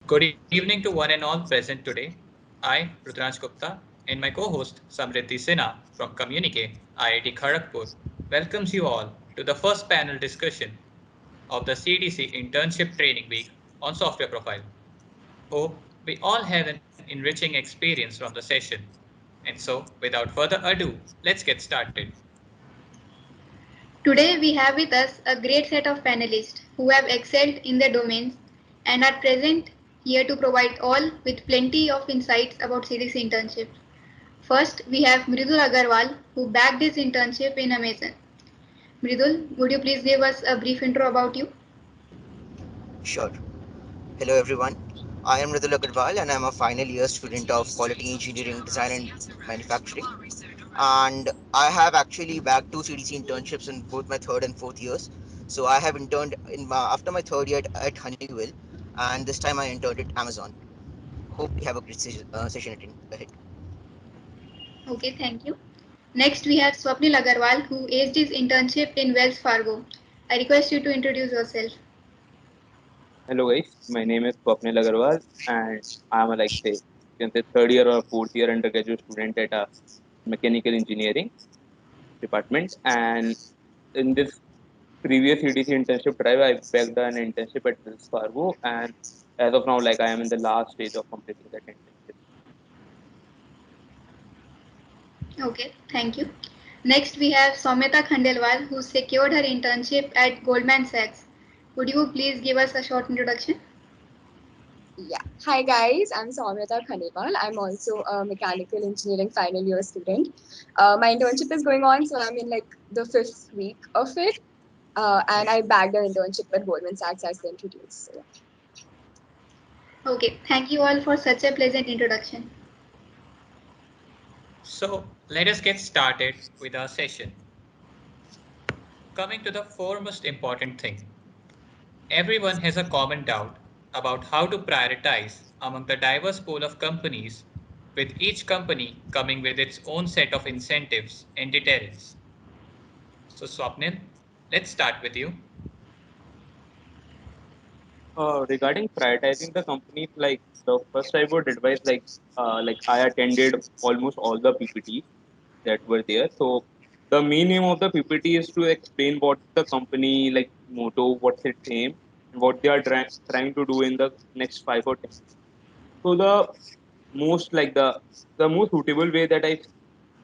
Good evening to one and all present today. I, Rudransh Gupta, and my co-host Samriddhi Sinha from Communique, IIT Kharagpur, welcomes you all to the first panel discussion of the CDC Internship Training Week on Software Profile. Hope we all have an enriching experience from the session. And so, without further ado, let's get started. Today we have with us a great set of panelists who have excelled in their domains and are present here to provide all with plenty of insights about CDC internship. First, we have Mridul Agarwal who bagged his internship in Amazon. Mridul, would you please give us a brief intro about you? Sure. Hello everyone. I am Ridul Agarwal and I am a final year student of Quality Engineering Design and Manufacturing. And I have actually bagged two CDC internships in both my third and fourth years. So I have interned after my third year at Honeywell, and this time I interned at Amazon. Hope we have a great session ahead. Okay, thank you. Next, we have Swapnil Agarwal who aced his internship in Wells Fargo. I request you to introduce yourself. Hello guys, my name is Swapnil Agarwal and I'm a you can say third year or fourth year undergraduate student at a mechanical engineering department. And in this previous CDC internship drive, I bagged an internship at Wells Fargo, and as of now, I am in the last stage of completing that internship. Okay, thank you. Next, we have Soumyata Khandelwal, who secured her internship at Goldman Sachs. Would you please give us a short introduction? Yeah. Hi guys, I'm Soumyata Khanewal. I'm also a mechanical engineering final year student. My internship is going on, so I'm in the fifth week of it. And I bagged an internship at Goldman Sachs as they introduced. So, yeah. Okay, thank you all for such a pleasant introduction. So, let us get started with our session. Coming to the foremost important thing, everyone has a common doubt about how to prioritize among the diverse pool of companies, with each company coming with its own set of incentives and deterrents. So, Swapnil, let's start with you. Regarding prioritizing the companies, the first I would advise, I attended almost all the PPTs that were there. So the main aim of the PPT is to explain what the company motto, what's its aim, and what they are trying to do in the next 5 or 10 years. So most like the most suitable way that I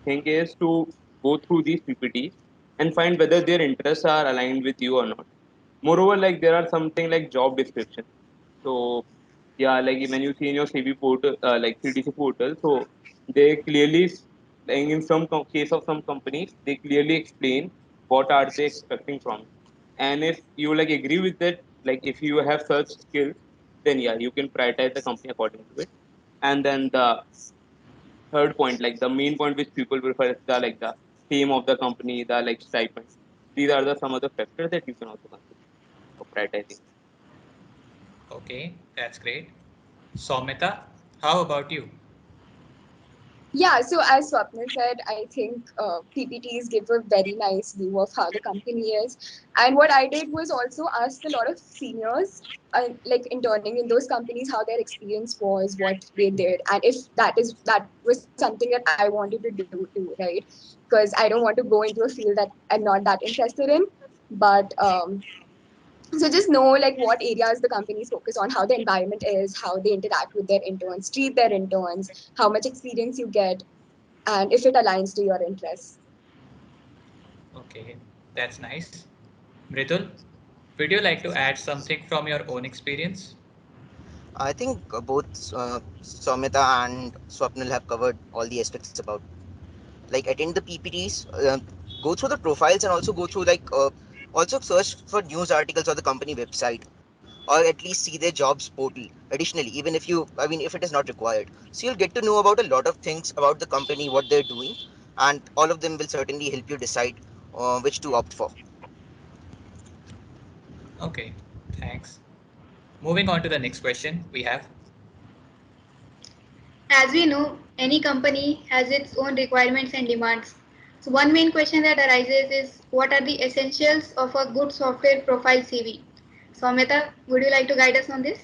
think is to go through these PPTs and find whether their interests are aligned with you or not. Moreover, there are something like job description. So yeah, when you see in your CV portal, CDC portal, so they clearly, in some case of some companies, they clearly explain what are they expecting from you. And if you agree with that, if you have such skills, then yeah, you can prioritize the company according to it. And then the third point, the main point which people prefer is the theme of the company, the stipend. These are the some other factors that you can also consider for prioritizing. Okay, that's great. Soumita, how about you? Yeah, so as Swapnil said, I think PPTs give a very nice view of how the company is. And what I did was also ask a lot of seniors, interning in those companies, how their experience was, what they did, and if that was something that I wanted to do too, right? Because I don't want to go into a field that I'm not that interested in. But so just know what areas the companies focus on, how the environment is, how they interact with their interns, treat their interns, how much experience you get, and if it aligns to your interests. Okay, that's nice. Mridul, would you like to add something from your own experience? I think both Soumita and Swapnil have covered all the aspects about attend the PPTs, go through the profiles, and also go through also search for news articles on the company website, or at least see their jobs portal. Additionally, even if you, I mean, if it is not required, so you'll get to know about a lot of things about the company, what they're doing, and all of them will certainly help you decide which to opt for. Okay, thanks. Moving on to the next question we have. As we know, any company has its own requirements and demands. So one main question that arises is what are the essentials of a good software profile CV? Soumyata, would you like to guide us on this?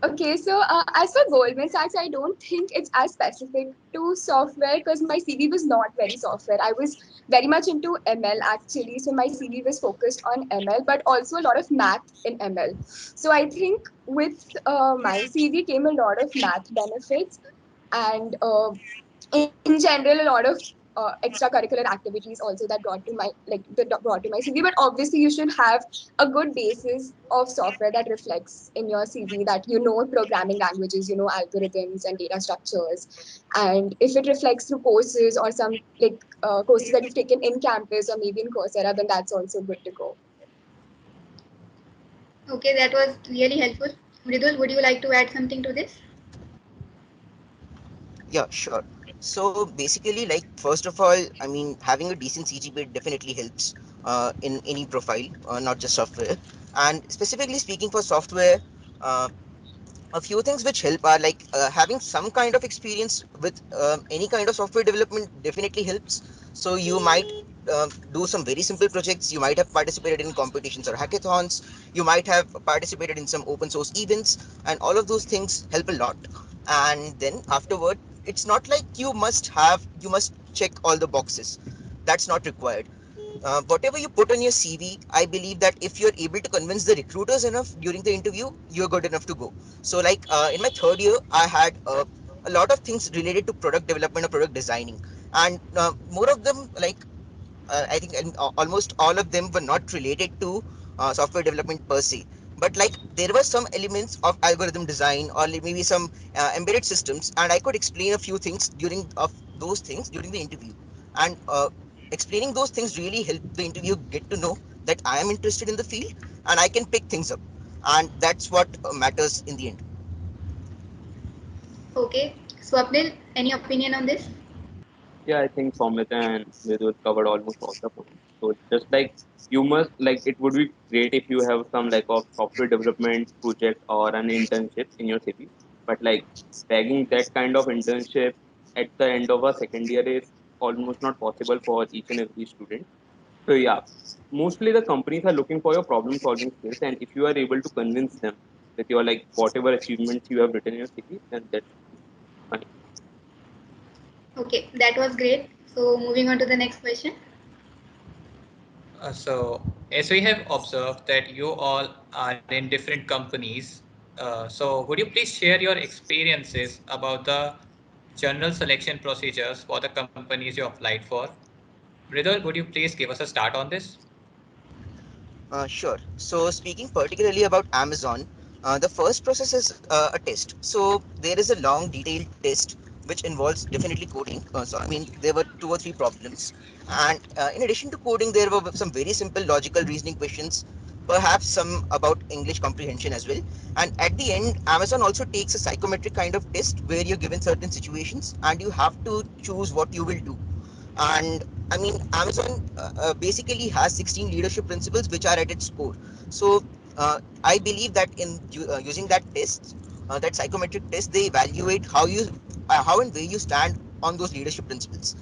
Okay, so as for Goldman Sachs, I don't think it's as specific to software because my CV was not very software. I was very much into ML actually, so my CV was focused on ML, but also a lot of math in ML. So I think with my CV came a lot of math benefits and in general a lot of extracurricular activities also that brought to my brought to my CV. But obviously you should have a good basis of software that reflects in your CV, that you know programming languages, you know algorithms and data structures, and if it reflects through courses or some courses that you've taken in campus or maybe in Coursera, then that's also good to go. Okay, that was really helpful. Mridul, would you like to add something to this? Yeah, sure. So basically, like first of all, I mean, having a decent CGPA definitely helps in any profile, not just software. And specifically speaking for software, uh, a few things which help are like having some kind of experience with any kind of software development definitely helps. So you might do some very simple projects. You might have participated in competitions or hackathons. You might have participated in some open source events, and all of those things help a lot. And then afterward, it's not like you must check all the boxes. That's not required. Whatever you put on your CV, I believe that if you're able to convince the recruiters enough during the interview, you're good enough to go. So, like in my third year, I had a lot of things related to product development or product designing, and more of them, like I think almost all of them were not related to software development per se. But like there were some elements of algorithm design or maybe some embedded systems, and I could explain a few things during of those things during the interview. And explaining those things really helped the interview get to know that I am interested in the field and I can pick things up, and that's what matters in the end. Okay, Swapnil, any opinion on this? Yeah, I think Somit and Vidul covered almost all the points. So just like you must like it would be great if you have some like of software development project or an internship in your city. But like tagging that kind of internship at the end of a second year is almost not possible for each and every student. So yeah, mostly the companies are looking for your problem solving skills, and if you are able to convince them that you are like whatever achievements you have written in your CV, then that's fine. Okay, that was great. So moving on to the next question. So, as we have observed that you all are in different companies, so would you please share your experiences about the general selection procedures for the companies you applied for? Mridul, would you please give us a start on this? Sure. So, speaking particularly about Amazon, the first process is a test. So, there is a long, detailed test which involves definitely coding. So, I mean, there were two or three problems. And in addition to coding, there were some very simple logical reasoning questions, perhaps some about English comprehension as well. And at the end, Amazon also takes a psychometric kind of test where you're given certain situations and you have to choose what you will do. And I mean, Amazon basically has 16 leadership principles which are at its core. So I believe that in using that test, that psychometric test, they evaluate how and where you stand on those leadership principles.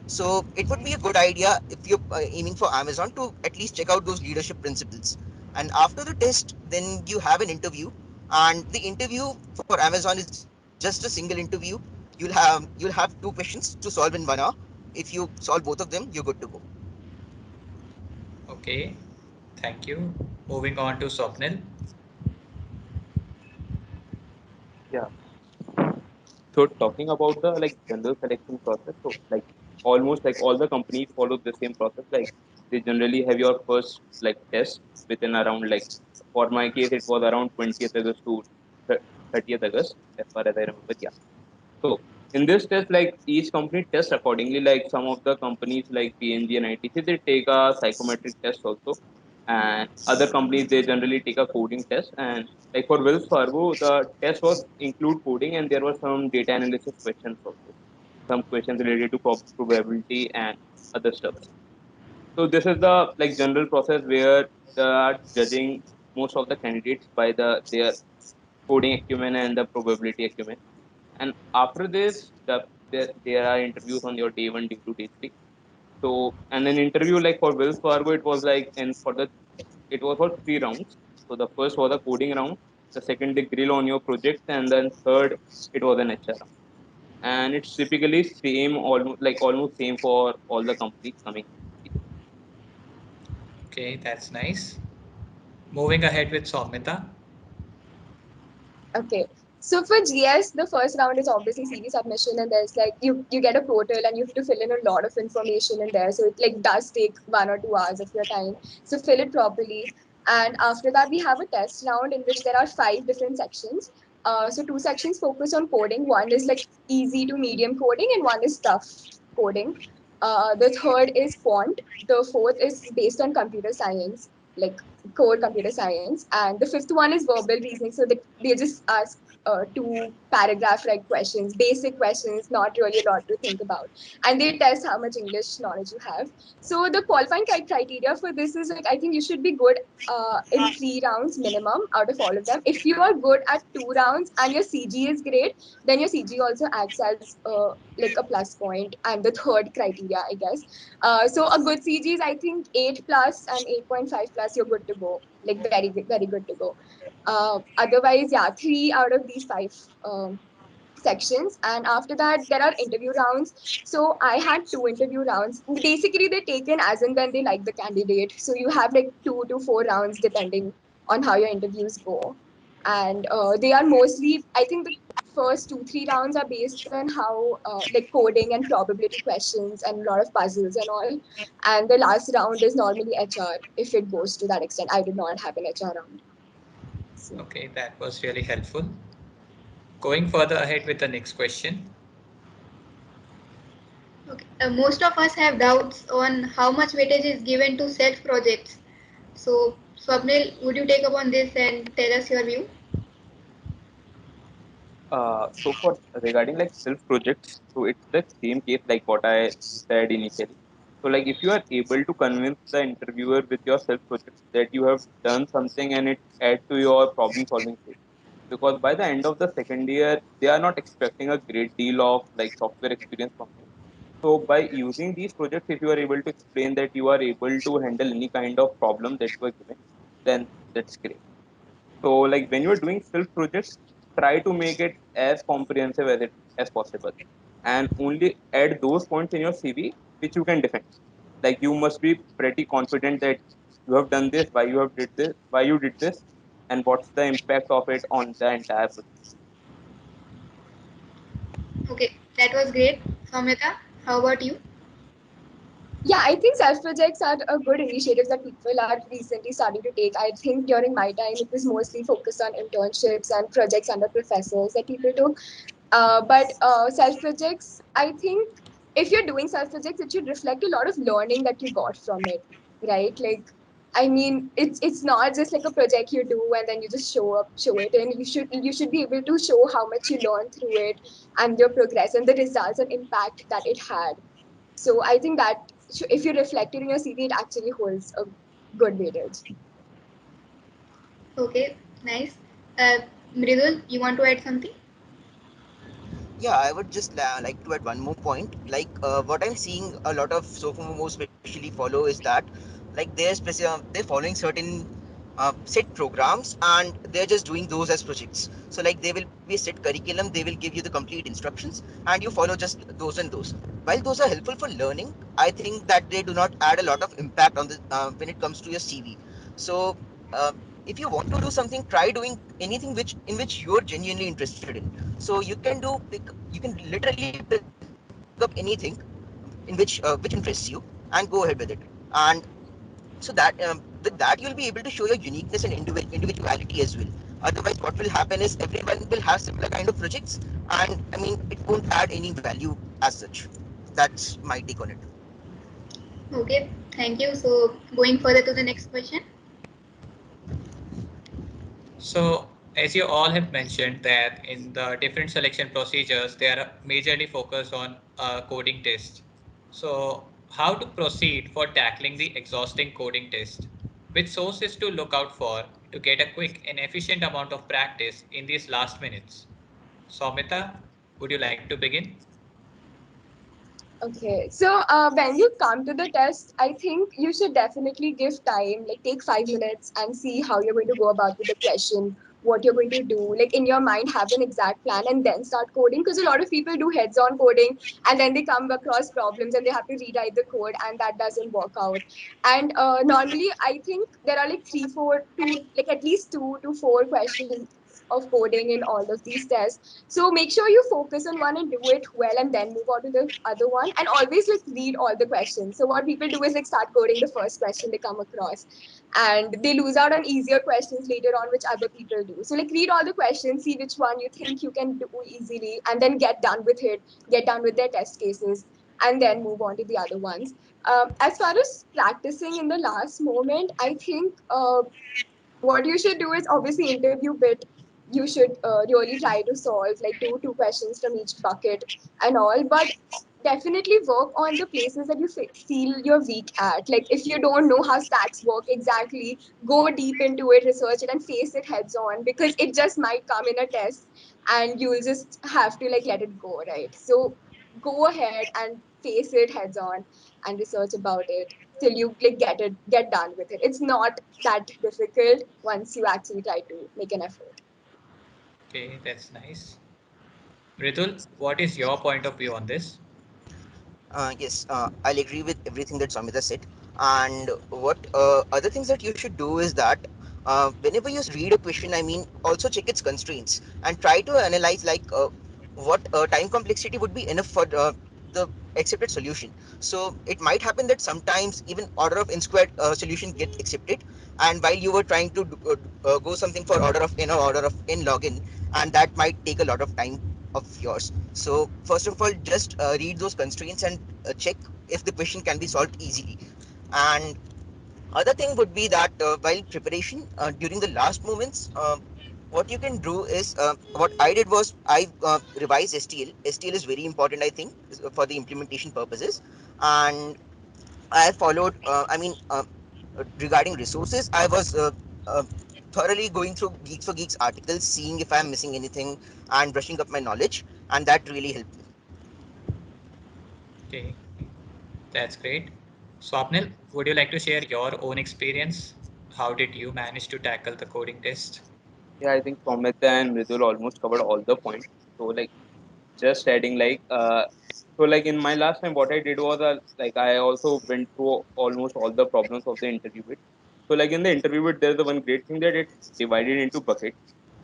So it would be a good idea if you're aiming for Amazon to at least check out those leadership principles. And after the test, then you have an interview, and the interview for Amazon is just a single interview. You'll have two questions to solve in 1 hour. If you solve both of them, you're good to go. Okay, thank you. Moving on to Swapnil. Yeah. So talking about the like general selection process, so like almost like all the companies follow the same process. Like they generally have your first like test within around like for my case it was around 20th August to 30th August as far as I remember. Yeah. So in this test, like each company tests accordingly. Like some of the companies like PNG and ITC, they take a psychometric test also, and other companies they generally take a coding test. And like for Wells Fargo, the test was include coding, and there were some data analysis questions also, some questions related to probability and other stuff. So this is the like general process where they are judging most of the candidates by their coding acumen and the probability acumen. And after this, there are interviews on your day one, day two, day three. So, and an interview like for Wells Fargo, it was like, and for the, it was for 3 rounds. So the first was a coding round. the second they grill on your project, and then third it was an HR round. And it's typically same, almost same for all the companies coming. Okay, that's nice. Moving ahead with Soumita. Okay. So for GS, the first round is obviously CV submission, and there's like you get a portal and you have to fill in a lot of information in there. So it like does take 1 or 2 hours of your time. So fill it properly. And after that, we have a test round in which there are 5 different sections. So 2 sections focus on coding. One is like easy to medium coding, and one is tough coding. The third is quant. The fourth is based on computer science, like core computer science, and the fifth one is verbal reasoning. So they just ask 2 paragraph like questions, basic questions, not really a lot to think about, and they test how much English knowledge you have. So the qualifying criteria for this is like I think you should be good in 3 rounds minimum out of all of them. If you are good at 2 rounds and your CG is great, then your CG also acts as like a plus point, and the third criteria, I guess. So a good CG is I think 8 plus and 8.5 plus. You're good to go. Like very good to go. Otherwise, yeah, 3 out of these 5 sections, and after that there are interview rounds. So I had 2 interview rounds. Basically, they're taken as and when they like the candidate. So you have like 2 to 4 rounds depending on how your interviews go, and they are mostly I think the first 2 3 rounds are based on how like coding and probability questions and a lot of puzzles and all, and the last round is normally HR if it goes to that extent. I did not have an HR round. So. Okay, that was really helpful. Going further ahead with the next question. Okay. Most of us have doubts on how much weightage is given to self projects. So, Swapnil, would you take upon this and tell us your view? So for regarding like self projects, so it's the same case like what I said initially. So like if you are able to convince the interviewer with your self project that you have done something and it add to your problem solving skills, because by the end of the second year they are not expecting a great deal of like software experience from you. So by using these projects, if you are able to explain that you are able to handle any kind of problem that you are given, then that's great. So like when you are doing self projects, try to make it as comprehensive as possible, and only add those points in your CV which you can defend. Like you must be pretty confident that you have done this, why you did this, and what's the impact of it on the entire project. Okay, that was great. Samita, how about you? Yeah, I think self projects are a good initiative that people are recently starting to take. I think during my time, it was mostly focused on internships and projects under professors that people took. But self projects, I think if you're doing self projects, it should reflect a lot of learning that you got from it, right? Like, I mean, it's not just like a project you do and then you just show it, and you should be able to show how much you learned through it and your progress and the results and impact that it had. So I think that if you reflect it in your CV, it actually holds a good weightage. Okay, nice. Uh, Mridul, you want to add something? Yeah, I would just like to add one more point. Like what I'm seeing a lot of Sophomore especially follow is that like they're following certain set programs and they're just doing those as projects. So like there will be a set curriculum, they will give you the complete instructions and you follow just those and those. While those are helpful for learning, I think that they do not add a lot of impact on the when it comes to your CV. So uh, if you want to do something, try doing anything which you're genuinely interested in. So you can literally pick up anything which interests you and go ahead with it. And so that with that you'll be able to show your uniqueness and individuality as well. Otherwise, what will happen is everyone will have similar kind of projects, and I mean it won't add any value as such. That's my take on it. Okay, thank you. So, going further to the next question. So, as you all have mentioned that in the different selection procedures, they are majorly focused on coding test. So, how to proceed for tackling the exhausting coding test? Which sources to look out for to get a quick and efficient amount of practice in these last minutes? Soumita, would you like to begin? Okay, so when you come to the test, I think you should definitely give time, like take 5 minutes and see how you're going to go about with the question. what you're going to do. Like in your mind, have an exact plan and then start coding. Because a lot of people do heads-on coding and then they come across problems and they have to rewrite the code and that doesn't work out. And normally, I think there are like like at least 2 to 4 questions of coding in all of these tests. So make sure you focus on one and do it well and then move on to the other one. And always like read all the questions. So what people do is like start coding the first question they come across and they lose out on easier questions later on which other people do. So like read all the questions, see which one you think you can do easily and then get done with it, get done with their test cases and then move on to the other ones. As far as practicing in the last moment, I think what you should do is obviously interview bit. You should really try to solve like two questions from each bucket and all, but definitely work on the places that you feel you're weak at. Like if you don't know how stacks work exactly, go deep into it, research it and face it heads on, because it just might come in a test and you'll just have to like let it go, right? So go ahead and face it heads on and research about it till you like get done with it. It's not that difficult once you actually try to make an effort. Okay, that's nice. Ritul, what is your point of view on this? Yes, I'll agree with everything that Samita said. And what other things that you should do is that whenever you read a question, I mean, also check its constraints and try to analyze like what time complexity would be enough for the accepted solution. So it might happen that sometimes even order of n squared solution get accepted, and while you were trying to go something for order of n or order of n log n, and that might take a lot of time of yours. So first of all, just read those constraints and check if the question can be solved easily. And other thing would be that while preparation during the last moments, what you can do is what I did was I revised STL. STL is very important, I think, for the implementation purposes, and I followed. Regarding resources, I was thoroughly going through Geeks for Geeks articles, seeing if I'm missing anything, and brushing up my knowledge, and that really helped me. Okay, that's great. Swapnil, would you like to share your own experience? How did you manage to tackle the coding test? Yeah, I think Soumitra and Mridul almost covered all the points. So like just adding like in my last time what I did was like I also went through almost all the problems of the interview bit. So like in the interview bit there's the one great thing that it's divided into buckets.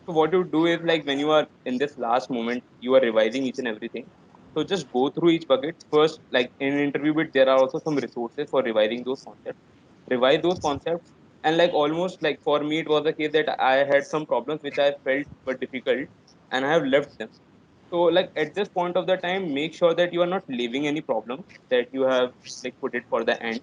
So what you do is like when you are in this last moment you are revising each and everything. So just go through each bucket first. Like in an interview bit there are also some resources for revising those concepts. Revise those concepts, and like almost like for me it was the case that I had some problems which I felt were difficult and I have left them. So like at this point of the time, make sure that you are not leaving any problems that you have like put it for the end,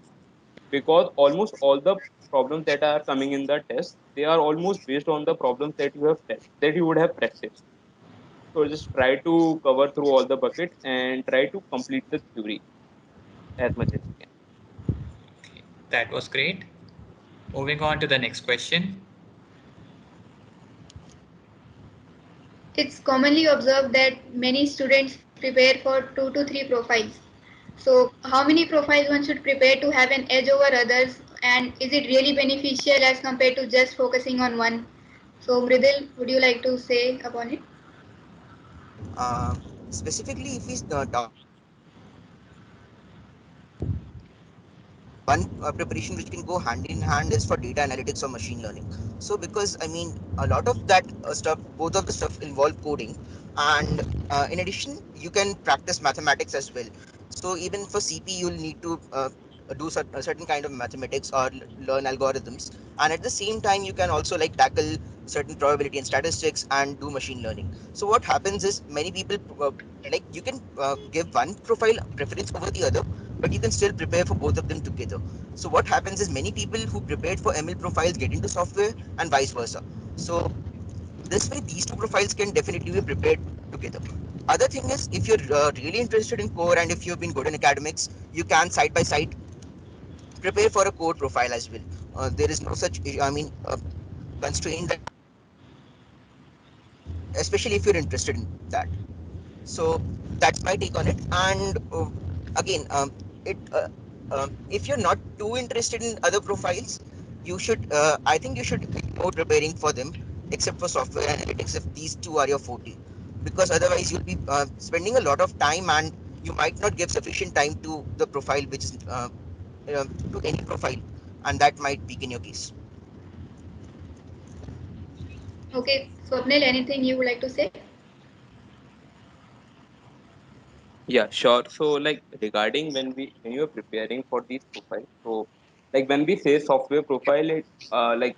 because almost all the problems that are coming in the test, they are almost based on the problems that you have that you would have practiced. So just try to cover through all the buckets and try to complete the theory as much as you can. Okay, that was great. Moving on to the next question. It's commonly observed that many students prepare for 2 to 3 profiles. So, how many profiles one should prepare to have an edge over others, and is it really beneficial as compared to just focusing on one? So, Mridil, would you like to say upon it? Uh, Specifically, if we talk one preparation which can go hand in hand is for data analytics or machine learning. So because I mean a lot of that stuff, both of the stuff involve coding, and in addition you can practice mathematics as well. So even for CP you'll need to do a certain kind of mathematics or learn algorithms, and at the same time you can also like tackle certain probability and statistics and do machine learning. So what happens is many people like you can give one profile preference over the other, but you can still prepare for both of them together. So what happens is many people who prepared for ML profiles get into software and vice versa. So this way these two profiles can definitely be prepared together. Other thing is if you're really interested in core and if you've been good in academics, you can side by side prepare for a core profile as well. There is no such constraint that, especially if you're interested in that. So that's my take on it. And again, it if you're not too interested in other profiles, you should I think you should ignore preparing for them, except for software analytics, if these two are your forte, because otherwise you'll be spending a lot of time, and you might not give sufficient time to the profile, which is to any profile, and that might weaken your case. Okay, Swapnil, anything you would like to say? Yeah, sure. So like regarding when you are preparing for these profiles, so like when we say software profile, it like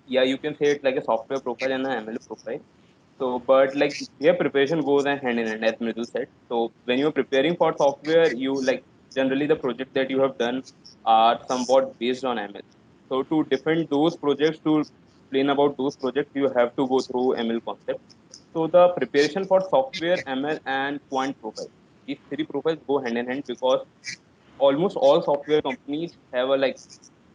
yeah, you can say it like a software profile and an ML profile. So, but like your preparation goes hand in hand, as Mridul said. So, when you're preparing for software, you like generally the project that you have done are somewhat based on ML. So, to defend those projects, to explain about those projects, you have to go through ML concepts. So, the preparation for software, ML, and quant profile, these three profiles go hand in hand because almost all software companies have a like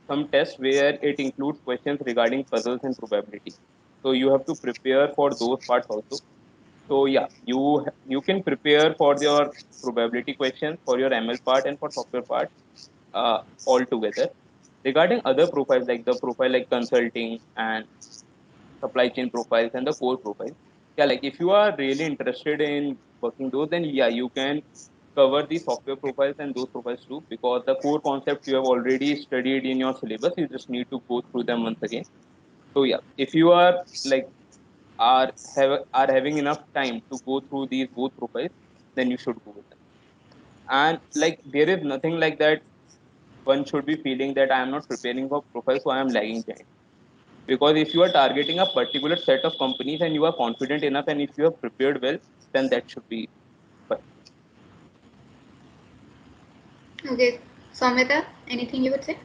some tests where it includes questions regarding puzzles and probability. So you have to prepare for those parts also. So yeah, you can prepare for your probability questions for your ML part and for software part all together. Regarding other profiles like the profile like consulting and supply chain profiles and the core profiles, yeah, like if you are really interested in working those, then yeah, you can cover the software profiles and those profiles too, because the core concepts you have already studied in your syllabus. You just need to go through them once again. So yeah, if you are like are having enough time to go through these both profiles, then you should go with them. And like there is nothing like that one should be feeling that I am not preparing for profile, so I am lagging behind. Because if you are targeting a particular set of companies and you are confident enough and if you have prepared well, then that should be fine. Okay, Samita, anything you would say?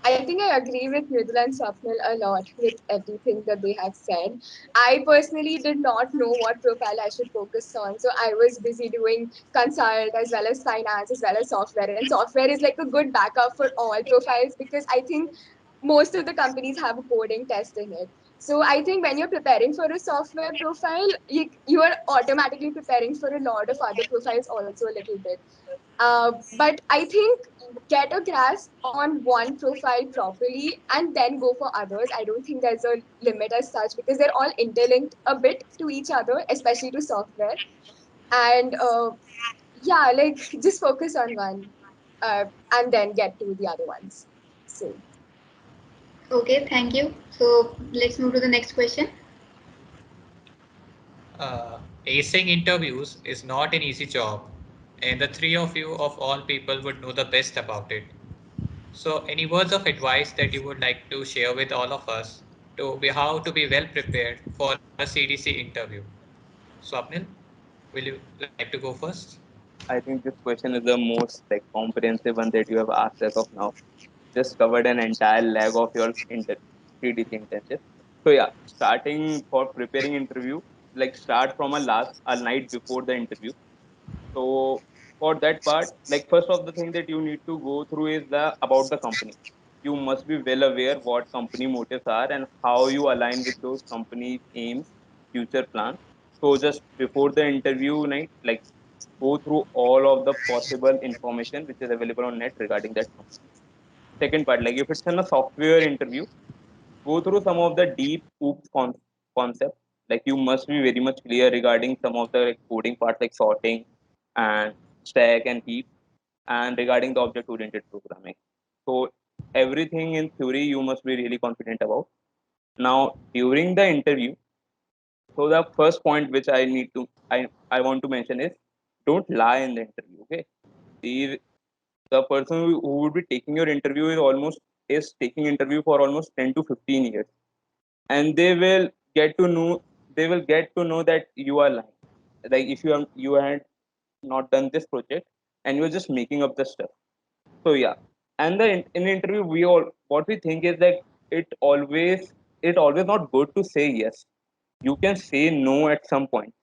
I think I agree with Mridul and Swapnil a lot with everything that they have said. I personally did not know what profile I should focus on. So I was busy doing consult as well as finance as well as software. And software is like a good backup for all profiles because I think most of the companies have a coding test in it. So I think when you're preparing for a software profile, you are automatically preparing for a lot of other profiles also a little bit. But I think get a grasp on one profile properly and then go for others. I don't think there's a limit as such because they're all interlinked a bit to each other, especially to software. And yeah, like just focus on one and then get to the other ones. So Okay, thank you. So let's move to the next question. Acing interviews is not an easy job, and the three of you, of all people, would know the best about it. So, any words of advice that you would like to share with all of us to be how to be well prepared for a CDC interview? Swapnil, will you like to go first? I think this question is the most like comprehensive one that you have asked as of now. Just covered an entire leg of your CDC internship. So yeah, starting for preparing interview, like start from a night before the interview. So for that part, like first of the thing that you need to go through is the about the company. You must be well aware what company motives are and how you align with those companies' aims, future plans. So just before the interview night, like go through all of the possible information which is available on net regarding that company. Second part, like if it's in a software interview, go through some of the deep OOPS concepts. Like you must be very much clear regarding some of the like, coding parts like sorting and stack and heap, and regarding the object-oriented programming. So everything in theory you must be really confident about. Now during the interview, so the first point which I want to mention is don't lie in the interview. Okay, the person who would be taking your interview is taking interview for almost 10 to 15 years, and get to know they will get to know that you are lying, like if you had not done this project and you're just making up the stuff. So yeah, and in the interview we all what we think is that it always it always not good to say yes. You can say no at some point.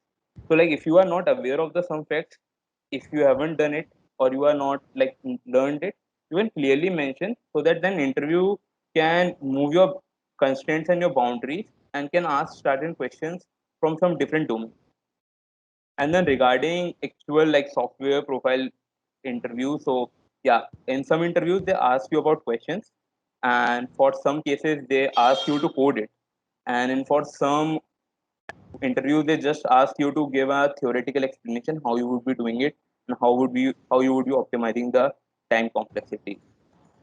So like if you are not aware of the some facts, if you haven't done it or you are not like learned it, you can clearly mention so that then interview can move your constraints and your boundaries and can ask certain questions from some different domains. And then regarding actual like software profile interview, so yeah, in some interviews they ask you about questions, and for some cases they ask you to code it. and in for some interview they just ask you to give a theoretical explanation how you would be doing it and how you would be optimizing the time complexity.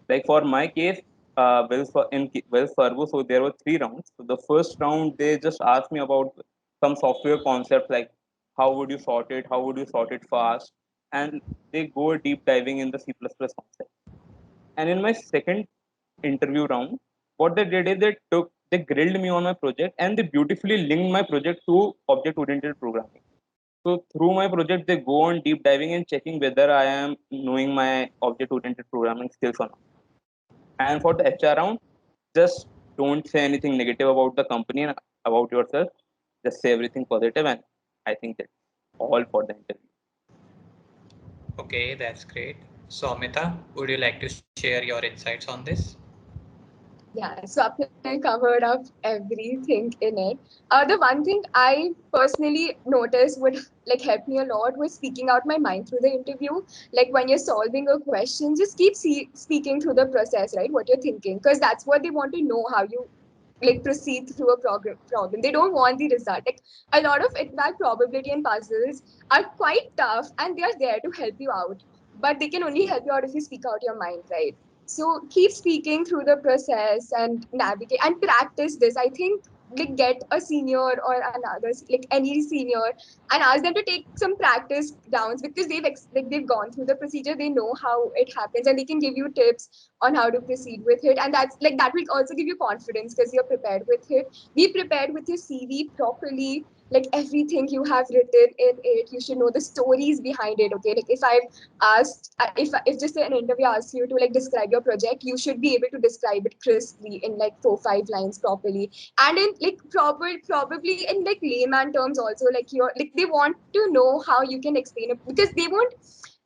Like for my case, Wells Fargo, so there were 3 rounds. So the first round they just asked me about some software concepts like how would you sort it, how would you sort it fast, and they go deep diving in the C++ concept. And in my second interview round, what they did is they grilled me on my project and they beautifully linked my project to object oriented programming. So through my project, they go on deep diving and checking whether I am knowing my object oriented programming skills or not. And for the HR round, just don't say anything negative about the company and about yourself. Just say everything positive, and I think that's all for the interview. Okay, that's great. So, Amita, would you like to share your insights on this? Yeah, Swapnil covered up everything in it. The one thing I personally noticed would like help me a lot was speaking out my mind through the interview. Like when you're solving a question, just keep speaking through the process, right? What you're thinking, because that's what they want to know, how you like proceed through a problem. They don't want the result. Like a lot of feedback probability and puzzles are quite tough, and they are there to help you out. But they can only help you out if you speak out your mind, right? So keep speaking through the process and navigate and practice this. I think like get a senior or another like any senior and ask them to take some practice downs because like they've gone through the procedure. They know how it happens and they can give you tips on how to proceed with it. And that's like that will also give you confidence because you're prepared with it. Be prepared with your CV properly. Like everything you have written in it, you should know the stories behind it. Okay, like if I've asked if just an interview asks you to like describe your project, you should be able to describe it crisply in like 4 5 lines properly and in like probably in like layman terms also. Like you're like they want to know how you can explain it because they won't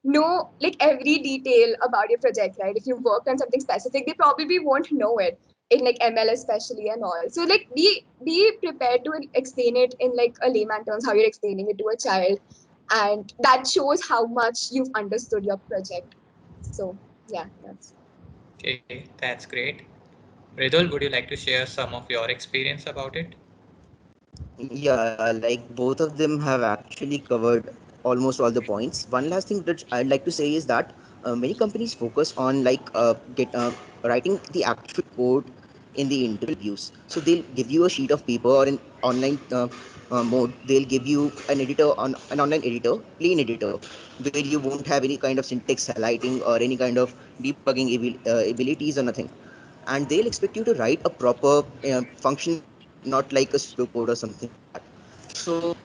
know like every detail about your project, right? If you worked on something specific, they probably won't know it in like ML especially and all. So like be prepared to explain it in like a layman terms how you're explaining it to a child, and that shows how much you've understood your project. So yeah, that's Okay, that's great. Ridul, would you like to share some of your experience about it? Yeah, like both of them have actually covered almost all the points. One last thing that I'd like to say is that many companies focus on like get writing the actual code in the interviews. So they'll give you a sheet of paper or in online mode. They'll give you an online editor, plain editor, where you won't have any kind of syntax highlighting or any kind of debugging abilities or nothing. And they'll expect you to write a proper function, not like a pseudocode or something like that. So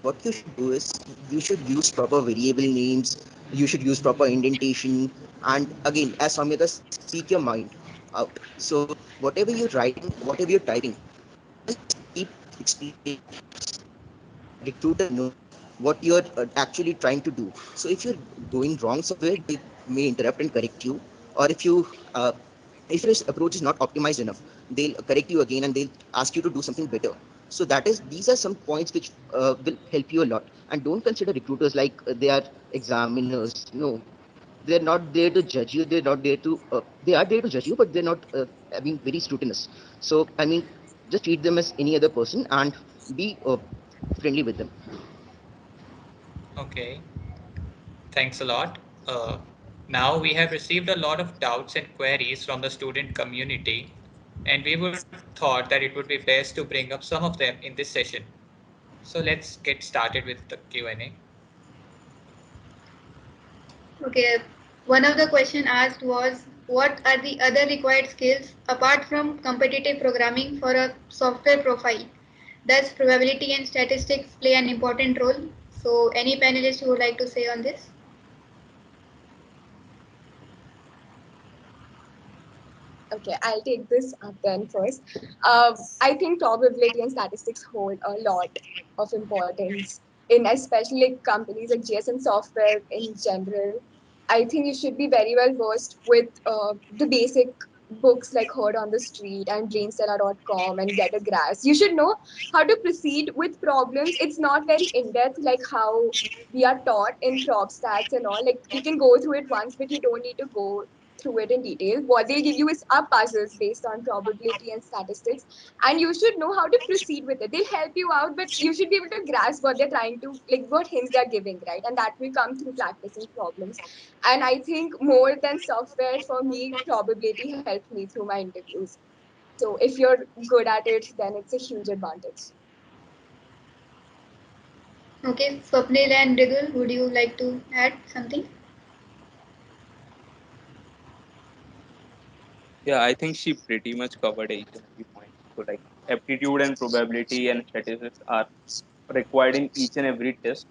what you should do is you should use proper variable names, you should use proper indentation, and again, as Samyata, speak your mind out. So whatever you're writing, whatever you're typing, just keep explaining so that recruiter knows what you're actually trying to do. So if you're going wrong somewhere, they may interrupt and correct you, or if your approach is not optimized enough, they'll correct you again and they'll ask you to do something better. So these are some points which will help you a lot. And don't consider recruiters like they are examiners. No, they're not there to judge you. They're not there to they are there to judge you, but they're not very scrutinous. So I mean, just treat them as any other person and be friendly with them. Okay, thanks a lot. Now we have received a lot of doubts and queries from the student community, and we would thought that it would be best to bring up some of them in this session. So let's get started with the Q&A. Okay, one of the question asked was what are the other required skills apart from competitive programming for a software profile? Does probability and statistics play an important role? So any panelist who would like to say on this? okay. I'll take this up then first. I think probability and statistics hold a lot of importance in especially like companies like GSM software in general. I think you should be very well versed with the basic books like Heard on the Street and brainstella.com and Get a Grasp. You should know how to proceed with problems. It's not very in-depth like how we are taught in prop stats and all. Like you can go through it once, but you don't need to go through it in detail. What they'll give you is up puzzles based on probability and statistics, and you should know how to proceed with it. They'll help you out, but you should be able to grasp what they're trying to, like, what hints they're giving, right? And that will come through practicing problems. And I think more than software, for me, probability helped me through my interviews. So if you're good at it, then it's a huge advantage. Okay, Swapnil and Ridul, would you like to add something? Yeah, I think she pretty much covered each and every point. So like aptitude and probability and statistics are required in each and every test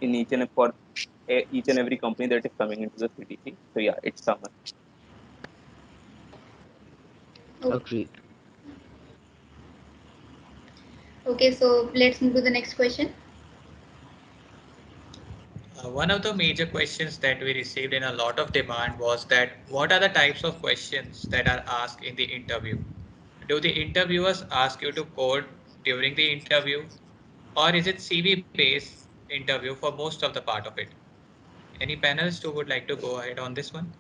in each and every company that is coming into the CDC. So yeah, it's a must. Oh, Agreed. okay, so let's move to the next question. One of the major questions that we received in a lot of demand was that what are the types of questions that are asked in the interview? Do the interviewers ask you to code during the interview, or is it CV based interview for most of the part of it? Any panelists who would like to go ahead on this one?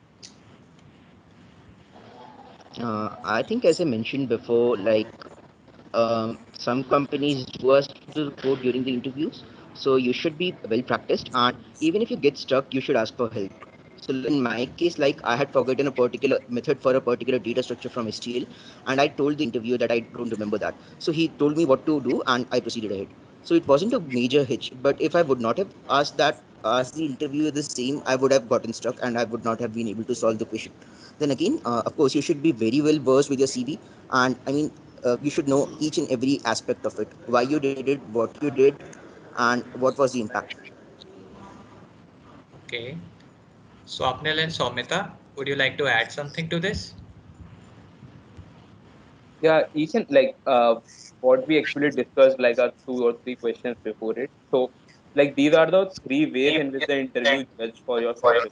I think, as I mentioned before, like some companies do ask you to code during the interviews, so you should be well practiced. And even if you get stuck, you should ask for help. So in my case, like I had forgotten a particular method for a particular data structure from STL, and I told the interviewer that I don't remember that. So he told me what to do, and I proceeded ahead. So it wasn't a major hitch. But if I would not have asked the interviewer the same, I would have gotten stuck, and I would not have been able to solve the question. Then again, of course, you should be very well versed with your CV, and I mean, you should know each and every aspect of it, why you did it, what you did, and what was the impact. Okay. Swapnil and Soumita, would you like to add something to this? Yeah, each and what we actually discussed like are two or three questions before it. So like these are the three ways in which the interview judge for your software.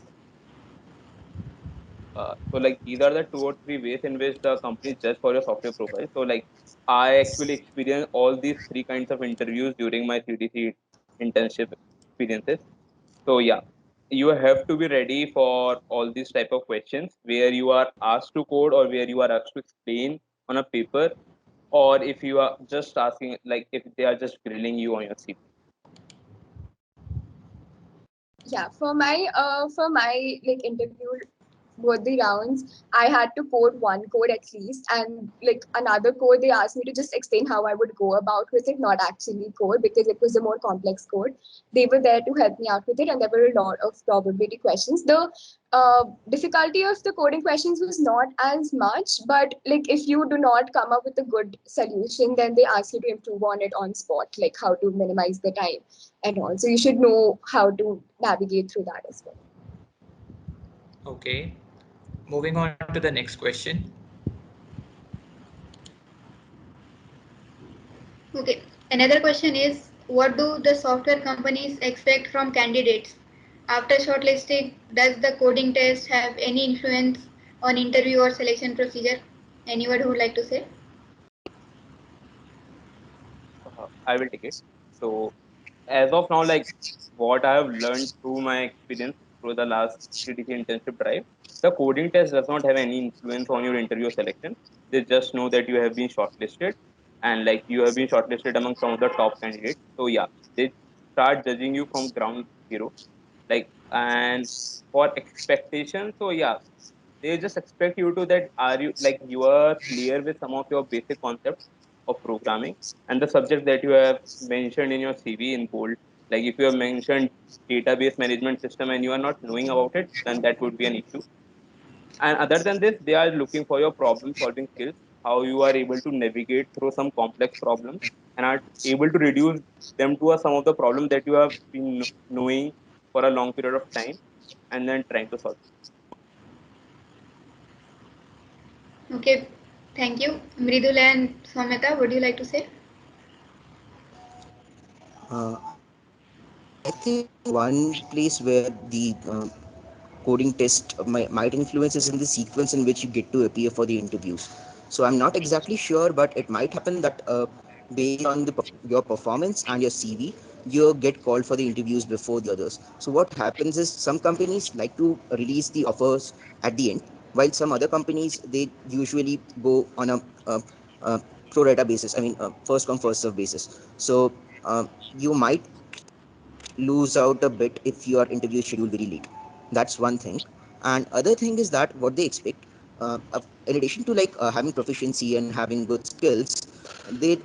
So like these are the two or three ways in which the company judge for your software profile. So like I actually experienced all these three kinds of interviews during my CDC internship experiences. So yeah, you have to be ready for all these type of questions where you are asked to code or where you are asked to explain on a paper, or if you are just asking like if they are just grilling you on your CV. Yeah, for my like interview, both the rounds, I had to code one code at least, and like another code, they asked me to just explain how I would go about with it, not actually code because it was a more complex code. They were there to help me out with it, and there were a lot of probability questions. The difficulty of the coding questions was not as much, but like if you do not come up with a good solution, then they ask you to improve on it on spot, like how to minimize the time and all. So you should know how to navigate through that as well. Okay. Moving on to the next question. Okay, another question is what do the software companies expect from candidates? After shortlisting, does the coding test have any influence on interview or selection procedure? Anyone who would like to say? I will take it. So as of now, like what I have learned through my experience through the last CDC internship drive, the coding test does not have any influence on your interview selection. They just know that you have been shortlisted and like you have been shortlisted among some of the top candidates. So yeah, they start judging you from ground zero. Like and for expectation, so yeah, they just expect you to that are you like you are clear with some of your basic concepts of programming and the subject that you have mentioned in your CV in bold. Like if you have mentioned database management system and you are not knowing about it, then that would be an issue. And other than this, they are looking for your problem solving skills, how you are able to navigate through some complex problems and are able to reduce them to some of the problems that you have been knowing for a long period of time and then trying to solve. Okay, thank you. Mridul and Swamita, would you like to say? I think one place where the coding test might influence is in the sequence in which you get to appear for the interviews. So I'm not exactly sure, but it might happen that based on your performance and your CV, you get called for the interviews before the others. So what happens is some companies like to release the offers at the end. while some other companies they usually go on a, a pro rata basis. I mean, first come first serve basis. So you might lose out a bit if your interview is scheduled very late. That's one thing. And other thing is that what they expect, in addition to like having proficiency and having good skills, they'd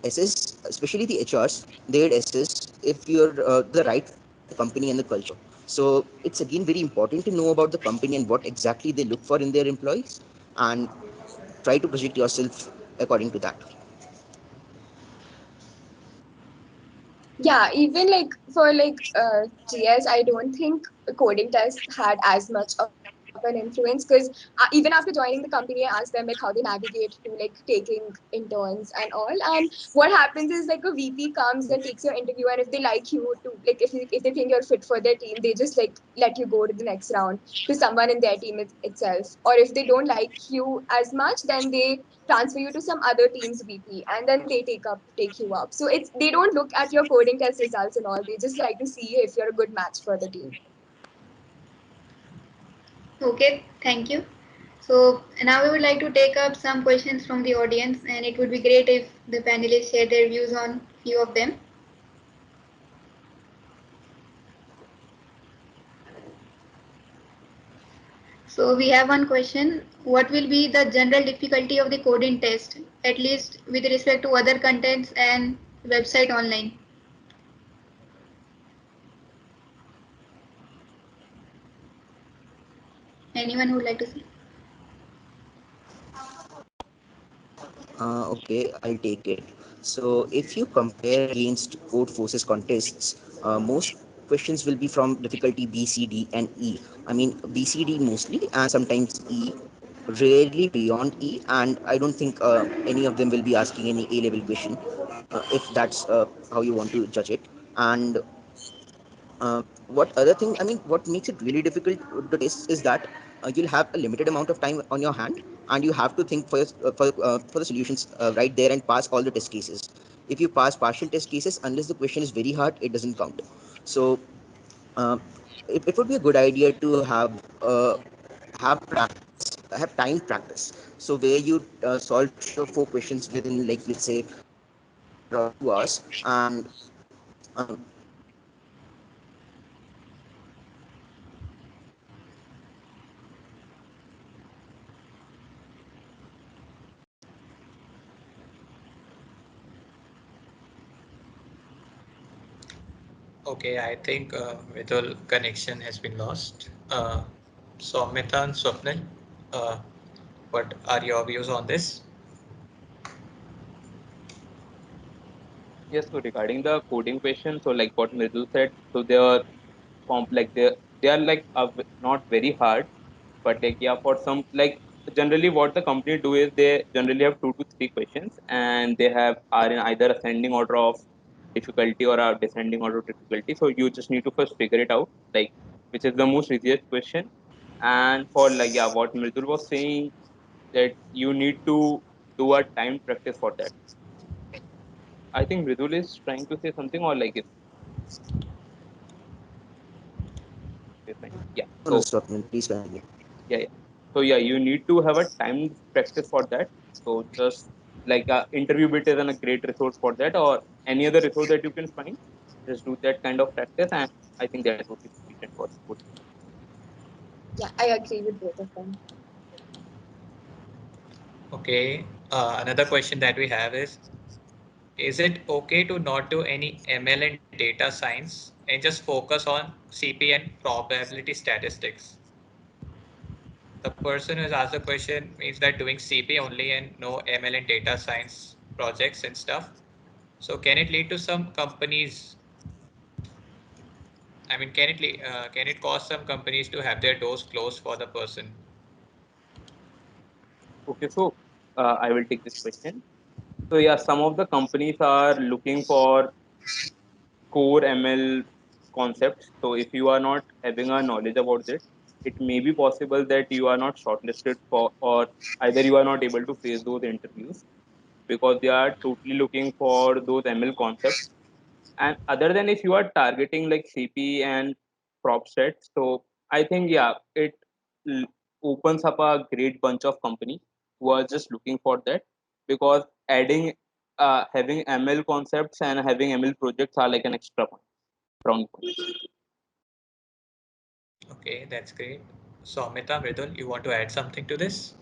assess, especially the HRs, they'd assess if you're the right fit for the company and the culture. So it's again very important to know about the company and what exactly they look for in their employees, and try to project yourself according to that. Yeah, even like for like GS, I don't think coding test had as much of an influence because even after joining the company, I asked them like how they navigate to like taking interns and all. And what happens is like a VP comes and takes your interview, and if they like you to like if they think you're fit for their team, they just like let you go to the next round to someone in their team itself. Or if they don't like you as much, then they transfer you to some other team's VP, and then they take you up. So it's they don't look at your coding test results and all. They just like to see if you're a good match for the team. Okay, thank you. So now we would like to take up some questions from the audience, and it would be great if the panelists share their views on few of them. So we have one question. What will be the general difficulty of the coding test, at least with respect to other contents and website online? Anyone who would like to say? Okay, I'll take it. So, if you compare against Code Forces contests, most questions will be from difficulty B, C, D, and E. I mean, B, C, D mostly, and sometimes E, rarely beyond E. And I don't think any of them will be asking any A level question, if that's how you want to judge it. And what other thing, I mean, what makes it really difficult to test is that you'll have a limited amount of time on your hand, and you have to think for the solutions right there and pass all the test cases. If you pass partial test cases, unless the question is very hard, it doesn't count. So uh, it would be a good idea to have practice, have time practice. So where you solve 3 or 4 questions within, like, let's say 1 hour or 2 hours, and um, Okay, I think Vidul connection has been lost. Soumita and Swapnil, uh, what are your views on this? Yes, so regarding the coding question, so like what Mridul said, so they are complex. They are like not very hard, but like yeah, for some like generally what the company do is they generally have 2 to 3 questions, and they have are in either ascending order of difficulty or a descending order of difficulty. So you just need to first figure it out, like which is the most easiest question. And for like yeah, what Mridul was saying, that you need to do a time practice for that. I think Mridul is trying to say something, or like it's fine. Yeah. no, no, So Swapnil, please continue. yeah, yeah. So yeah, you need to have a timed practice for that. So just like a interview bit is a great resource for that, or any other resource that you can find. Just do that kind of practice, and I think that would be sufficient for good. Yeah, I agree with both of them. Okay, another question that we have is it okay to not do any ML and data science and just focus on CP and probability statistics? The person who has asked the question means that doing CP only and no ML and data science projects and stuff. So can it lead to some companies? I mean, can it cause some companies to have their doors closed for the person? Okay, so I will take this question. So yeah, some of the companies are looking for core ML concepts. So if you are not having a knowledge about it, it may be possible that you are not shortlisted for, or either you are not able to face those interviews because they are totally looking for those ML concepts. And other than if you are targeting like CP and prop sets, so I think yeah, it opens up a great bunch of companies who are just looking for that, because adding having ML concepts and having ML projects are like an extra point, brownie points. Okay, that's great. So Amita, Mridul, you want to add something to this?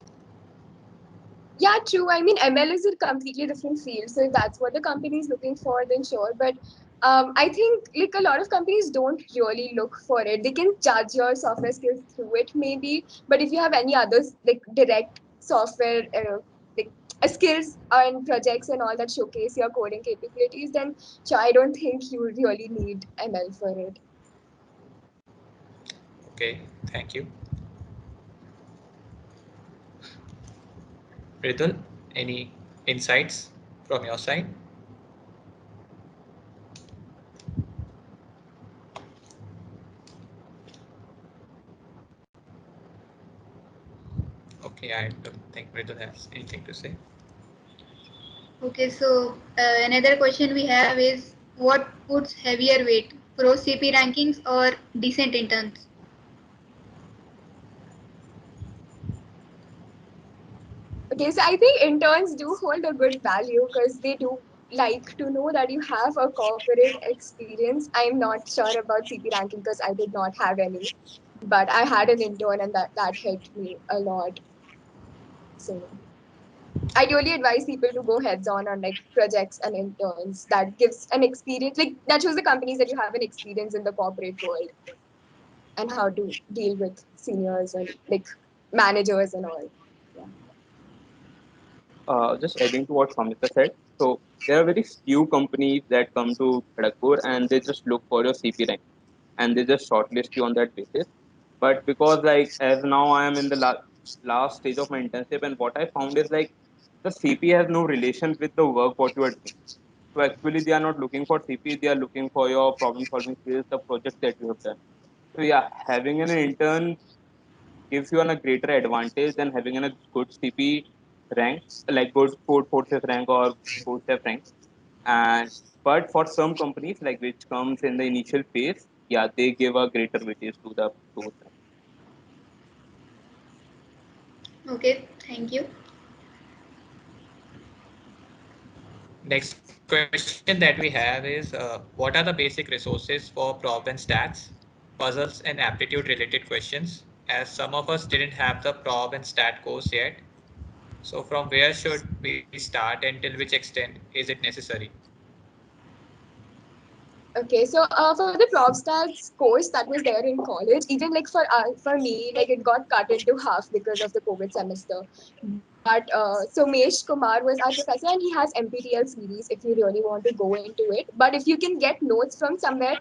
Yeah, true. I mean, ML is a completely different field. So if that's what the company is looking for, then sure. But I think like a lot of companies don't really look for it. They can judge your software skills through it, maybe. But if you have any others like direct software like skills and projects and all that showcase your coding capabilities, then sure, I don't think you really need ML for it. Okay, thank you. Mridul, any insights from your side? Okay, I don't think Mridul has anything to say. Okay, so another question we have is what puts heavier weight, pro CP rankings or decent interns? Okay, so I think interns do hold a good value because they do like to know that you have a corporate experience. I'm not sure about CP ranking because I did not have any, but I had an intern and that helped me a lot. So I really advise people to go heads on like projects and interns. That gives an experience, like that shows the companies that you have an experience in the corporate world and how to deal with seniors and like managers and all. Yeah. Just adding to what Samita said, so there are very few companies that come to Kharagpur and they just look for your CP rank and they just shortlist you on that basis. But because like as now I am in the last stage of my internship, and what I found is like the CP has no relation with the work what you are doing. So actually they are not looking for CP, they are looking for your problem solving skills, the project that you have done. So yeah, having an intern gives you a greater advantage than having a good CP rank, like good code forces rank or code chef rank. And but for some companies, like which comes in the initial phase, yeah, they give a greater weightage to the those rank. Okay, thank you. Next question that we have is what are the basic resources for prob and stats, puzzles, and aptitude related questions? As some of us didn't have the prob and stat course yet. So, from where should we start and till which extent is it necessary? Okay, so for the PropStats course that was there in college, even like for me, like it got cut into half because of the COVID semester. But so Mesh Kumar was our professor, and he has MPTL series if you really want to go into it. But if you can get notes from somewhere,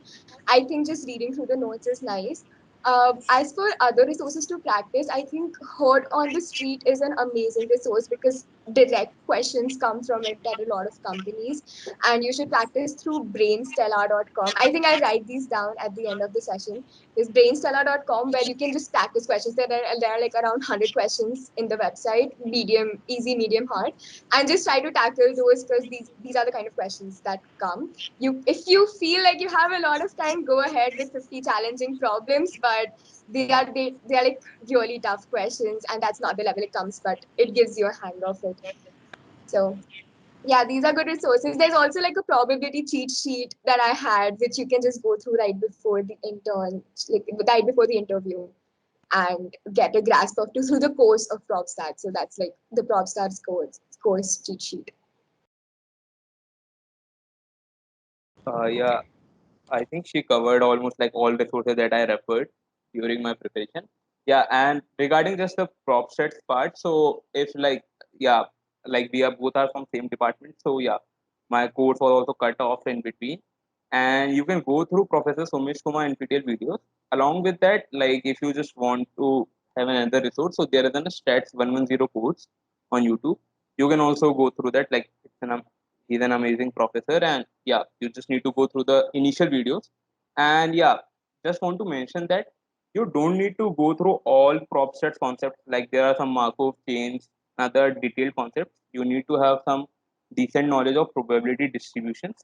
I think just reading through the notes is nice. As for other resources to practice, I think Heard on the Street is an amazing resource because direct questions come from it at a lot of companies, and you should practice through brainstellar.com. I think I'll write these down at the end of the session. There's brainstellar.com where you can just practice questions. There are like around 100 questions in the website, medium, easy, medium, hard, and just try to tackle those because these are the kind of questions that come. If you feel like you have a lot of time, go ahead with 50 challenging problems, but they are like really tough questions, and that's not the level it comes, but it gives you a hang of it. So yeah, these are good resources. There's also like a probability cheat sheet that I had, which you can just go through right before the intern, like right before the interview, and get a grasp of to through the course of PropStats. So that's like the PropStats course cheat sheet. Yeah, I think she covered almost like all the sources that I referred during my preparation. Yeah, and regarding just the prop sets part, so if like yeah, like we are both are from same department, so yeah, my course was also cut off in between, and you can go through Professor Somesh Kumar NPTEL videos. Along with that, like if you just want to have another resource, so there is a Stats 110 course on YouTube. You can also go through that. Like he's an amazing professor, and yeah, you just need to go through the initial videos. And yeah, just want to mention that you don't need to go through all prop sets concepts. Like there are some Markov chains, other detailed concepts. You need to have some decent knowledge of probability distributions,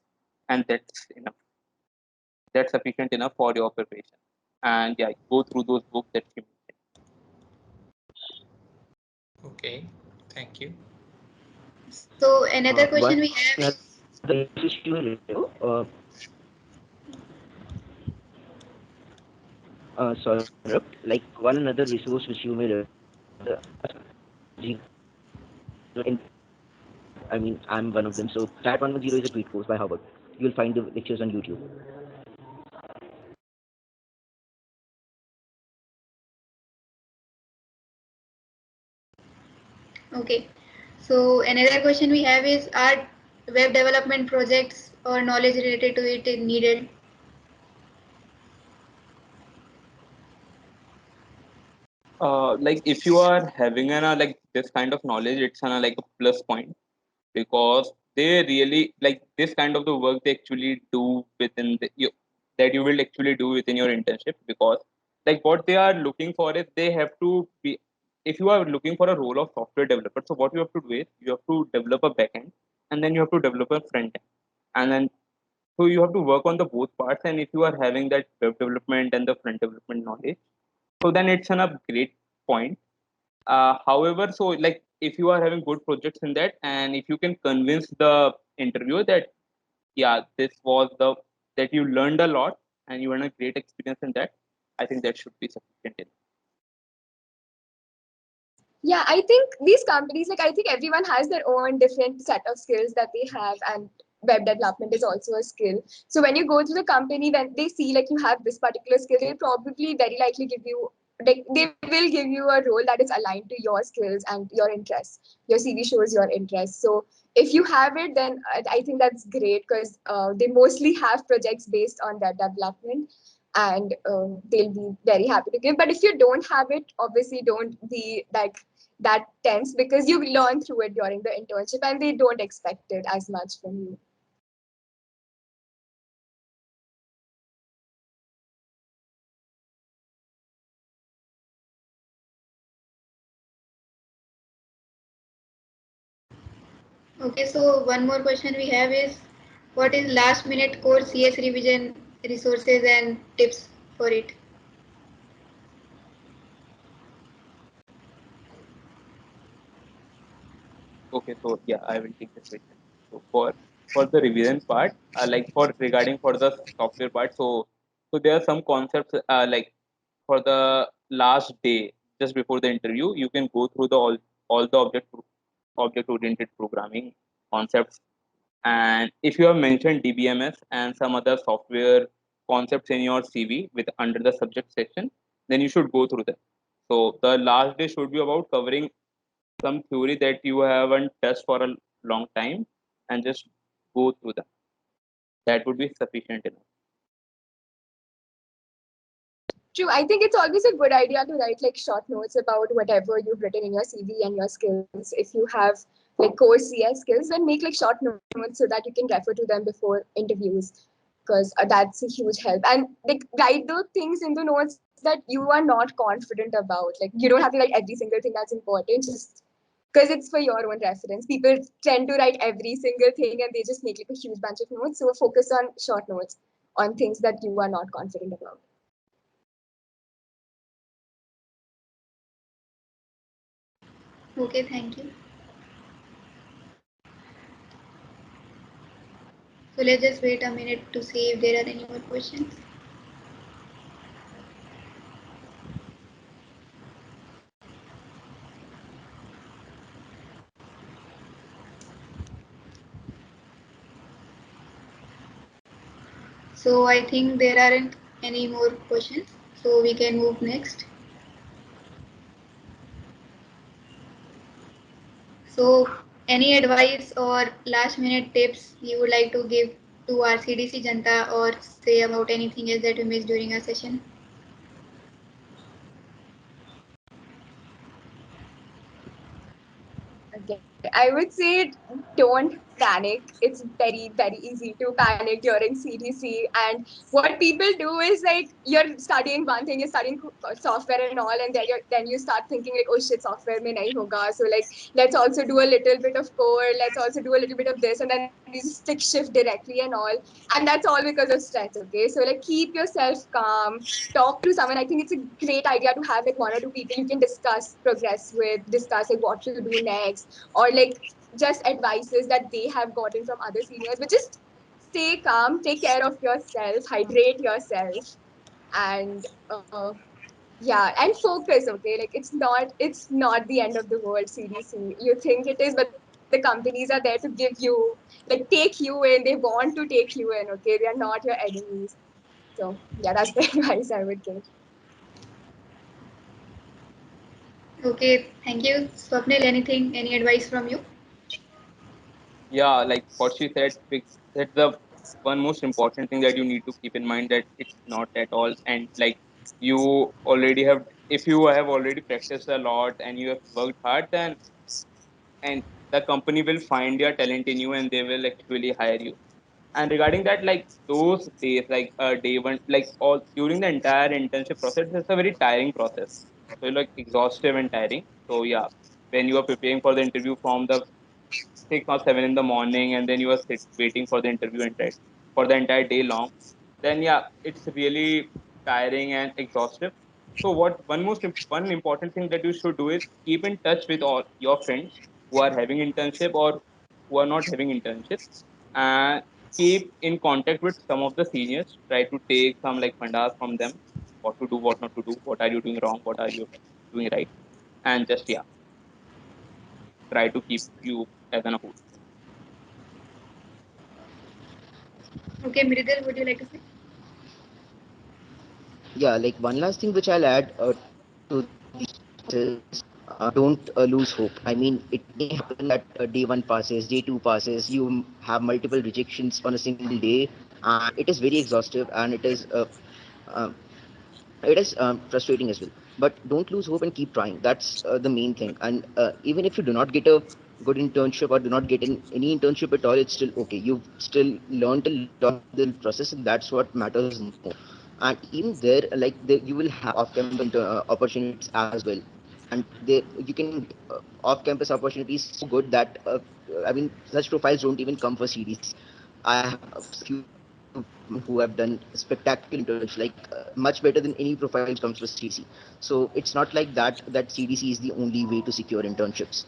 and that's enough. That's sufficient enough for your preparation. And yeah, go through those books that you mentioned. Okay, thank you. So another question we One have. another issue, sorry, like one another resource which you may in, I mean, I'm one of them. So Chat 110 is a tweet course by Harvard. You'll find the lectures on YouTube. Okay. So another question we have is, are web development projects or knowledge related to it needed? Like if you are having an like this kind of knowledge, it's an like a plus point because they really like this kind of the work they actually do within that you will actually do within your internship because like what they are looking for is they have to be if you are looking for a role of software developer, so what you have to do is you have to develop a backend and then you have to develop a front end and then so you have to work on the both parts, and if you are having that web development and the front development knowledge, so then it's an a great point. However, so like if you are having good projects in that, and if you can convince the interviewer that yeah, this was the that you learned a lot and you had a great experience in that, I think that should be sufficient enough. Yeah, I think these companies, like I think everyone has their own different set of skills that they have, and web development is also a skill. So when you go to the company, when they see like you have this particular skill, they'll probably very likely give you like they will give you a role that is aligned to your skills and your interests. Your CV shows your interests. So if you have it, then I think that's great because they mostly have projects based on that development, and they'll be very happy to give. But if you don't have it, obviously don't be like that tense because you learn through it during the internship and they don't expect it as much from you. Okay, so one more question we have is, what is last minute core CS revision resources and tips for it? Okay, so yeah, I will take this question. So for the revision part, like for regarding for the software part, so there are some concepts like for the last day just before the interview, you can go through the all the object oriented programming concepts, and if you have mentioned DBMS and some other software concepts in your CV with under the subject section, then you should go through them. So the last day should be about covering some theory that you haven't touched for a long time and just go through them. That would be sufficient enough. True, I think it's always a good idea to write like short notes about whatever you've written in your CV and your skills. If you have like core CS skills, then make like short notes so that you can refer to them before interviews, because that's a huge help. And like write the things in the notes that you are not confident about. Like you don't have to write every single thing that's important, just because it's for your own reference. People tend to write every single thing and they just make like a huge bunch of notes. So focus on short notes on things that you are not confident about. Okay, thank you. So let's just wait a minute to see if there are any more questions. So I think there aren't any more questions. So we can move next. So any advice or last minute tips you would like to give to our CDC Janta or say about anything else that we missed during our session? Okay. I would say don't panic. It's very, very easy to panic during CDC. And what people do is like you're studying one thing, you're studying software and all, and then you start thinking like, oh shit, software mein nahi hoga. So like let's also do a little bit of core, let's also do a little bit of this, and then you just stick shift directly and all. And that's all because of stress, okay? So like keep yourself calm, talk to someone. I think it's a great idea to have like one or two people you can discuss progress with, discuss like what to do next, or like just advices that they have gotten from other seniors. But just stay calm, take care of yourself, hydrate yourself, and yeah, and focus. Okay, like it's not the end of the world. CDC, you think it is, but the companies are there to give you, like, take you in. They want to take you in. Okay, they are not your enemies. So yeah, that's the advice I would give. Okay, thank you. Swapnil, anything, any advice from you? Yeah, like what she said, that's the one most important thing that you need to keep in mind, that it's not at all. And like you already have, if you have already practiced a lot and you have worked hard, then and the company will find your talent in you and they will actually hire you. And regarding that, like those days, like day one, like all during the entire internship process, it's a very tiring process. So like exhaustive and tiring. So yeah, when you are preparing for the interview from the 6 or 7 in the morning, and then you are waiting for the interview and for the entire day long, then yeah, it's really tiring and exhaustive. So one important thing that you should do is keep in touch with all your friends who are having internship or who are not having internship, and keep in contact with some of the seniors. Try to take some like fundas from them, what to do, what not to do, what are you doing wrong, what are you doing right, and just yeah, try to keep you as an a whole. Okay, Mridul, would you like to say? Yeah, like one last thing which I'll add to this, don't lose hope. I mean, it may happen that day one passes, day two passes, you have multiple rejections on a single day, and it is very exhaustive, and uh, it is frustrating as well. But don't lose hope and keep trying. That's the main thing. And even if you do not get a good internship or do not get any internship at all, it's still okay. You've still learned a lot in the process, and that's what matters more. And even there, like you will have off-campus opportunities as well. And there you can off-campus opportunities so good that I mean, such profiles don't even come for CDC. I have few who have done spectacular internships, like much better than any profile which comes for CDC. So it's not like that CDC is the only way to secure internships.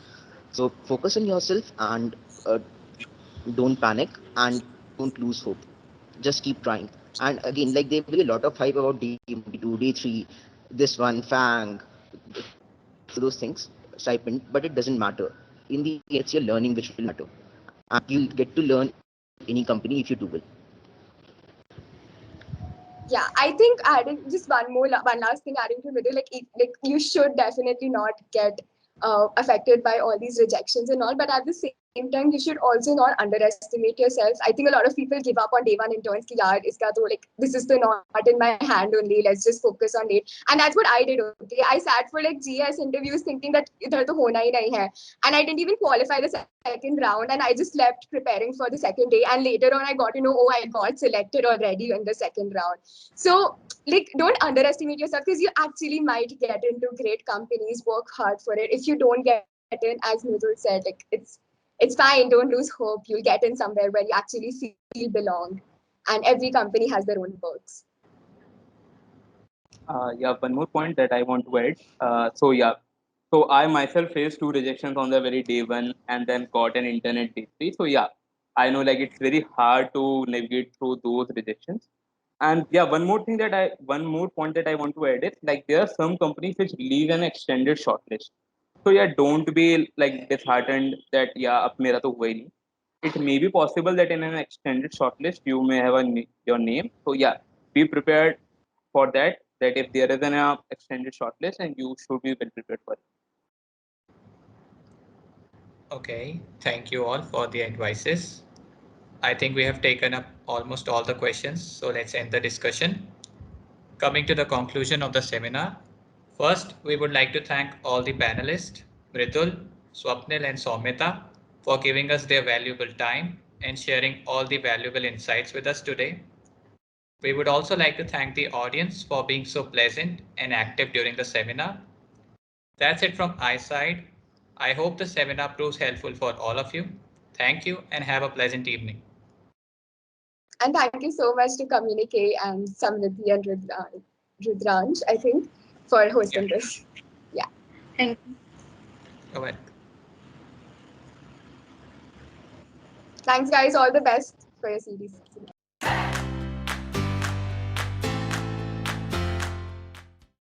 So focus on yourself and don't panic and don't lose hope. Just keep trying. And again, like there will be a lot of hype about day 2, day 3, this one, FANG, those things, stipend, but it doesn't matter. In the end, it's your learning which will matter. And you'll get to learn any company if you do well. Yeah, I think adding just one last thing, adding to middle, like you should definitely not get affected by all these rejections and all, but at the same time you should also not underestimate yourself. I think a lot of people give up on day one interns ki yaar iska to, like, this is the not in my hand only, let's just focus on it. And that's what I did. Okay, I sat for like GS interviews thinking that idhar to hona hi nahi hai, and I didn't even qualify the second round, and I just left preparing for the second day, and later on I got to know, oh, I got selected already in the second round. So, like, don't underestimate yourself, because you actually might get into great companies. Work hard for it. If you don't get in, as Nuzul said, like it's fine. Don't lose hope. You'll get in somewhere where you actually feel belong, and every company has their own perks. Yeah, one more point that I want to add. So yeah, so I myself faced two rejections on the very day one, and then got an internet day three. So yeah, I know like it's very hard to navigate through those rejections. And yeah, one more point that I want to add is like there are some companies which release an extended shortlist. So yeah, don't be like disheartened that yeah, ab mera to hua hi nahi. It may be possible that in an extended shortlist you may have your name. So yeah, be prepared for that. That if there is an extended shortlist, and you should be well prepared for it. Okay, thank you all for the advices. I think we have taken up almost all the questions, so let's end the discussion. Coming to the conclusion of the seminar, first we would like to thank all the panelists, Mritul, Swapnil and Soumita, for giving us their valuable time and sharing all the valuable insights with us today. We would also like to thank the audience for being so pleasant and active during the seminar. That's it from my side. I hope the seminar proves helpful for all of you. Thank you and have a pleasant evening. And thank you so much to Communicate and Samriddhi and Rudransh, I think, for hosting this. Yeah. Thank you. Go ahead. Thanks, guys. All the best for your series.